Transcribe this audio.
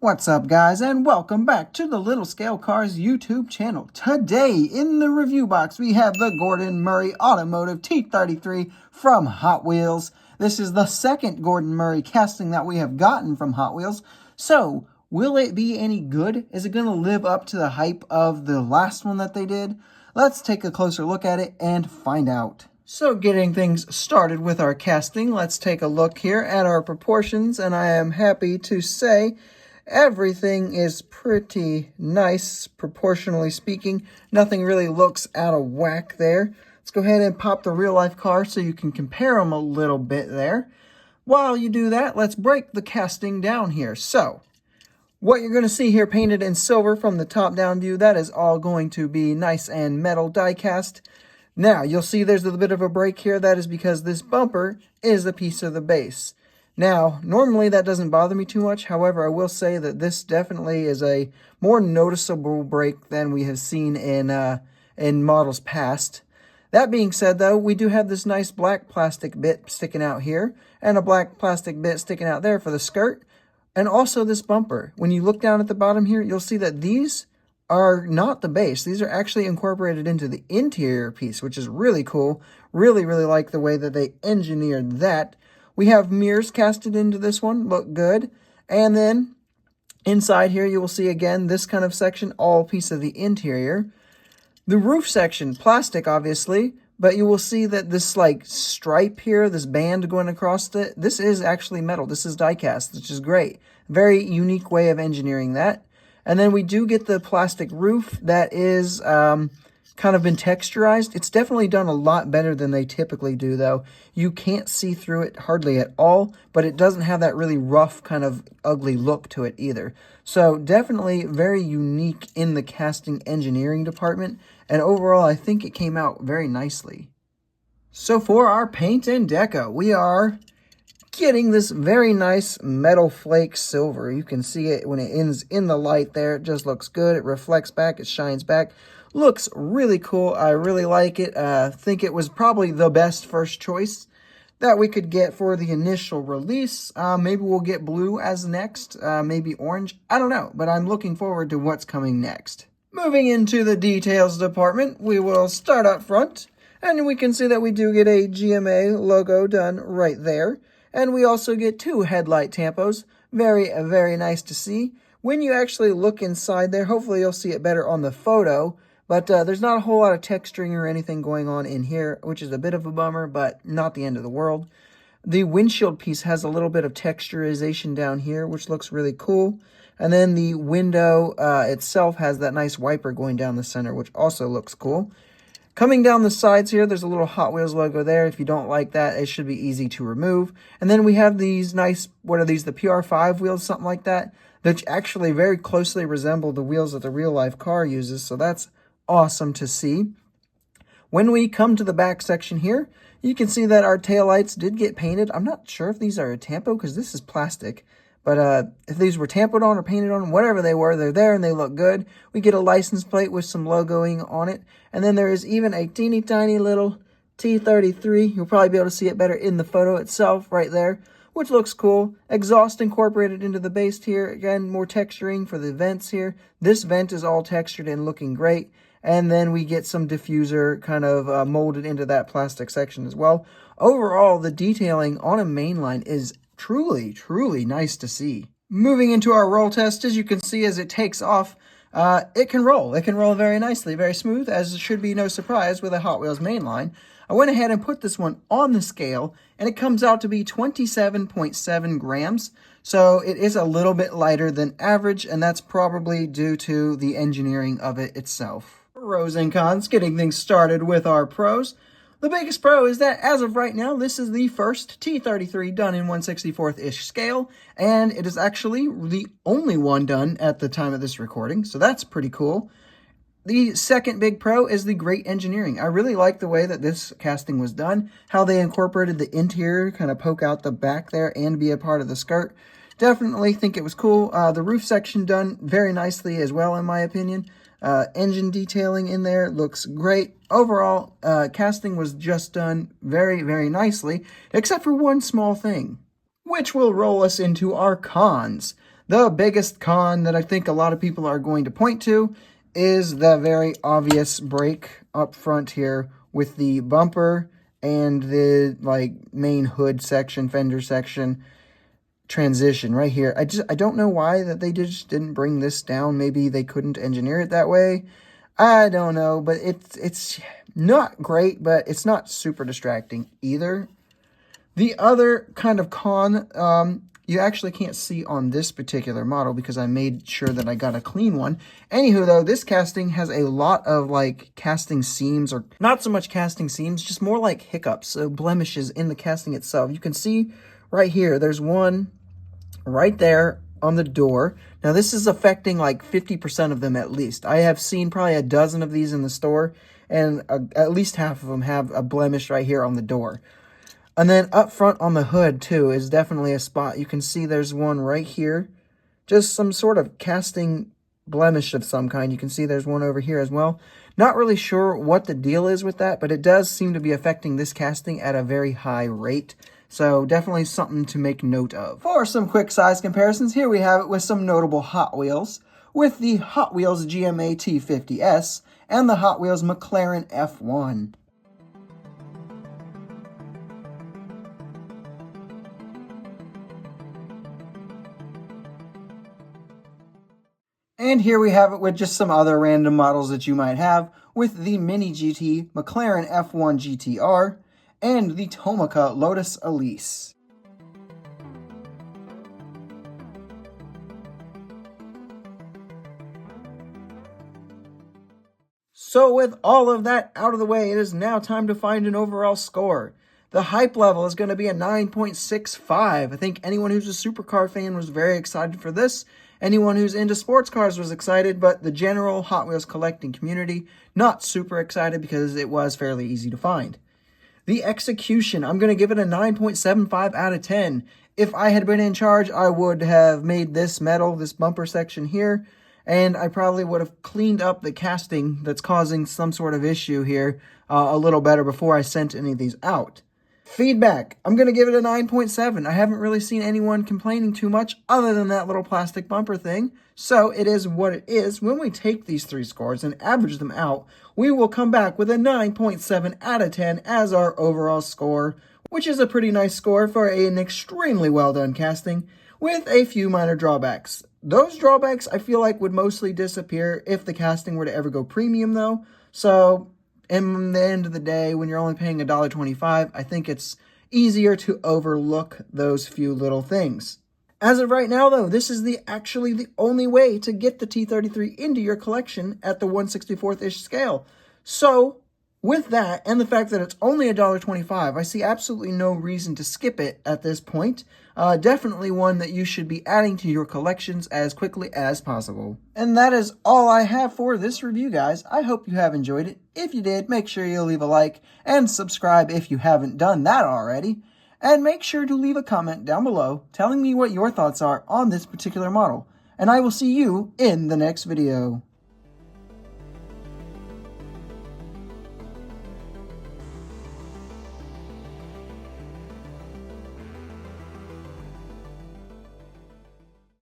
What's up, guys, and welcome back to the Little Scale Cars YouTube channel. Today, in the review box, we have the Gordon Murray Automotive T.33 from Hot Wheels. This is the second Gordon Murray casting that we have gotten from Hot Wheels. So, will it be any good? Is it going to live up to the hype of the last one that they did? Let's take a closer look at it and find out. So getting things started with our casting, let's take a look here at our proportions, and I am happy to say everything is pretty nice, proportionally speaking. Nothing really looks out of whack there. Let's go ahead and pop the real-life car so you can compare them a little bit there. While you do that, let's break the casting down here. So, what you're going to see here painted in silver from the top-down view, that is all going to be nice and metal die-cast. Now, you'll see there's a bit of a break here. That is because this bumper is a piece of the base. Now, normally that doesn't bother me too much. However, I will say that this definitely is a more noticeable break than we have seen in models past. That being said, though, we do have this nice black plastic bit sticking out here and a black plastic bit sticking out there for the skirt, and also this bumper. When you look down at the bottom here, you'll see that these are not the base. These are actually incorporated into the interior piece, which is really cool. Really, really like the way that they engineered that. We have mirrors casted into this one, look good. And then inside here, you will see again this kind of section, all piece of the interior. The roof section, plastic obviously, but you will see that this like stripe here, this band going across it, this is actually metal. This is die cast, which is great. Very unique way of engineering that. And then we do get the plastic roof that is kind of been texturized. It's definitely done a lot better than they typically do, though. You can't see through it hardly at all, but it doesn't have that really rough kind of ugly look to it either. So definitely very unique in the casting engineering department, and overall I think it came out very nicely. So for our paint and deco, we are getting this very nice metal flake silver. You can see it when it ends in the light there. It just looks good. It reflects back. It shines back. Looks really cool. I really like it. I think it was probably the best first choice that we could get for the initial release. Maybe we'll get blue as next. Maybe orange. I don't know. But I'm looking forward to what's coming next. Moving into the details department, we will start up front. And we can see that we do get a GMA logo done right there. And we also get two headlight tampos. Very, very nice to see. When you actually look inside there, hopefully you'll see it better on the photo. But there's not a whole lot of texturing or anything going on in here, which is a bit of a bummer, but not the end of the world. The windshield piece has a little bit of texturization down here, which looks really cool. And then the window itself has that nice wiper going down the center, which also looks cool. Coming down the sides here, there's a little Hot Wheels logo there. If you don't like that, it should be easy to remove. And then we have these nice, what are these, the PR5 wheels, something like that, that actually very closely resemble the wheels that the real-life car uses, so that's awesome to see. When we come to the back section here, you can see that our taillights did get painted. I'm not sure if these are a tampo because this is plastic. But if these were tampoed on or painted on, whatever they were, they're there and they look good. We get a license plate with some logoing on it. And then there is even a teeny tiny little T33. You'll probably be able to see it better in the photo itself right there, which looks cool. Exhaust incorporated into the base here. Again, more texturing for the vents here. This vent is all textured and looking great. And then we get some diffuser kind of molded into that plastic section as well. Overall, the detailing on a mainline is truly, truly nice to see. Moving into our roll test, as you can see as it takes off, it can roll. It can roll very nicely, very smooth, as it should be no surprise with a Hot Wheels mainline. I went ahead and put this one on the scale, and it comes out to be 27.7 grams. So it is a little bit lighter than average, and that's probably due to the engineering of it itself. Pros and cons, getting things started with our pros. The biggest pro is that as of right now, this is the first T33 done in 1/64th-ish scale, and it is actually the only one done at the time of this recording, so that's pretty cool. The second big pro is the great engineering. I really like the way that this casting was done, how they incorporated the interior, kind of poke out the back there and be a part of the skirt. Definitely think it was cool. The roof section done very nicely as well, in my opinion. Engine detailing in there looks great. Overall, casting was just done very, very nicely, except for one small thing, which will roll us into our cons. The biggest con that I think a lot of people are going to point to is the very obvious break up front here with the bumper and the main hood section, fender section transition right here. I don't know why that they just didn't bring this down. Maybe they couldn't engineer it that way. I don't know, but it's not great, but it's not super distracting either. The other kind of con, you actually can't see on this particular model because I made sure that I got a clean one. Anywho, though, this casting has a lot of, casting seams, or not so much casting seams, just more like hiccups, so blemishes in the casting itself. You can see right here, there's one right there on the door. Now, this is affecting 50% of them at least. I have seen probably a dozen of these in the store, and at least half of them have a blemish right here on the door. And then up front on the hood, too, is definitely a spot. You can see there's one right here. Just some sort of casting blemish of some kind. You can see there's one over here as well. Not really sure what the deal is with that, but it does seem to be affecting this casting at a very high rate. So definitely something to make note of. For some quick size comparisons, here we have it with some notable Hot Wheels, with the Hot Wheels GMA T.33 and the Hot Wheels McLaren F1. And here we have it with just some other random models that you might have, with the Mini GT McLaren F1 GTR and the Tomica Lotus Elise. So with all of that out of the way, it is now time to find an overall score. The hype level is going to be a 9.65. I think anyone who's a supercar fan was very excited for this. Anyone who's into sports cars was excited, but the general Hot Wheels collecting community, not super excited because it was fairly easy to find. The execution, I'm going to give it a 9.75 out of 10. If I had been in charge, I would have made this metal, this bumper section here, and I probably would have cleaned up the casting that's causing some sort of issue here a little better before I sent any of these out. Feedback, I'm going to give it a 9.7. I haven't really seen anyone complaining too much other than that little plastic bumper thing. So it is what it is. When we take these three scores and average them out, we will come back with a 9.7 out of 10 as our overall score, which is a pretty nice score for an extremely well done casting with a few minor drawbacks. Those drawbacks I feel like would mostly disappear if the casting were to ever go premium though. So in the end of the day, when you're only paying $1.25, I think it's easier to overlook those few little things. As of right now, though, this is actually the only way to get the T33 into your collection at the 1/64th-ish scale. So, with that, and the fact that it's only $1.25, I see absolutely no reason to skip it at this point. Definitely one that you should be adding to your collections as quickly as possible. And that is all I have for this review, guys. I hope you have enjoyed it. If you did, make sure you leave a like and subscribe if you haven't done that already. And make sure to leave a comment down below telling me what your thoughts are on this particular model. And I will see you in the next video.